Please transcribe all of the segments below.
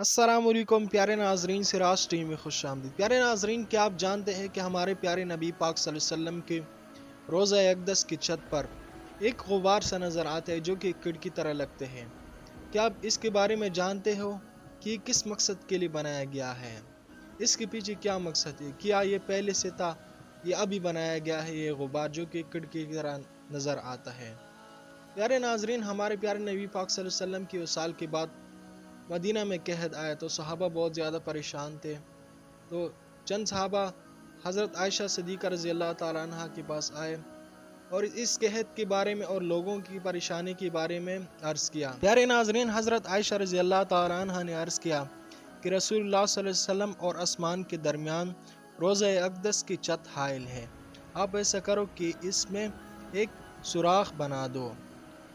अस्सलाम वालेकुम प्यारे नाजरीन, सिराज टीवी में खुश आमदीद। प्यारे नाजरीन, क्या आप जानते हैं कि हमारे प्यारे नबी पाक सल्लल्लाहु अलैहि वसल्लम के रोज़ा अक़दस की छत पर एक गुबार सा नज़र आता है जो कि कीड़ की तरह लगते हैं। क्या आप इसके बारे में जानते हो कि किस मकसद के लिए बनाया गया है? इसके पीछे क्या मकसद है? क्या ये पहले से था या अभी बनाया गया है ये गुबार जो कि कीड़ की तरह नज़र आता है? प्यारे नाजरीन, हमारे प्यारे नबी पाक सल्लल्लाहु अलैहि वसल्लम की वसाल के बाद मदीना में कहत आया तो सहाबा बहुत ज़्यादा परेशान थे। तो चंद सहाबा हज़रत आयशा सिद्दीक़ा रज़ी अल्लाह ताला अन्हा के पास आए और इस कहत के बारे में और लोगों की परेशानी के बारे में अर्ज़ किया। प्यारे नाज़रीन, हज़रत आयशा रज़ी अल्लाह ताला अन्हा ने अर्ज़ किया कि रसूलुल्लाह सल्लल्लाहु अलैहि वसल्लम और आसमान के दरमियान रोज़ा अक़दस की छत हाइल है। आप ऐसा करो कि इसमें एक सुराख बना दो।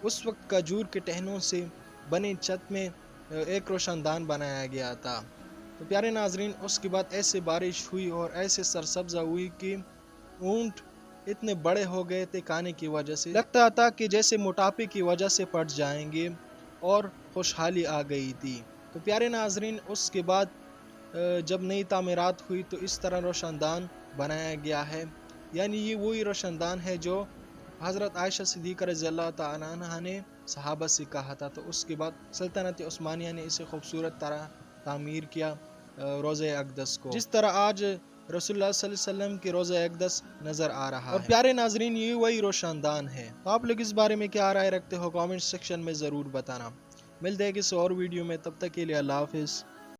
उस वक्त खजूर के टहनों से बनी छत में एक रोशनदान बनाया गया था। तो प्यारे नाजरीन, उसके बाद ऐसे बारिश हुई और ऐसे सरसब्जा हुई कि ऊंट इतने बड़े हो गए थे खाने की वजह से, लगता था कि जैसे मोटापे की वजह से पट जाएंगे और खुशहाली आ गई थी। तो प्यारे नाजरीन, उसके बाद जब नई तामीरात हुई तो इस तरह रोशनदान बनाया गया है। यानी ये वही रोशनदान है जो हज़रत आयशा सिद्दीक़ा रज़ी अल्लाह ताला अन्हा ने सहाबा से कहा था। तो उसके बाद सल्तनत उस्मानिया ने इसे खूबसूरत तरह तामीर किया रोज़े अक़दस को, जिस तरह आज रसूलुल्लाह सल्लल्लाहु अलैहि वसल्लम के रोज़े अक़दस नज़र आ रहा है। और प्यारे नाजरीन, ये वही रोशनदान है। तो आप लोग इस बारे में क्या राय रखते हो कमेंट सेक्शन में ज़रूर बताना। मिलते हैं किसी और वीडियो में, तब तक के लिए अल्लाह हाफ़िज़।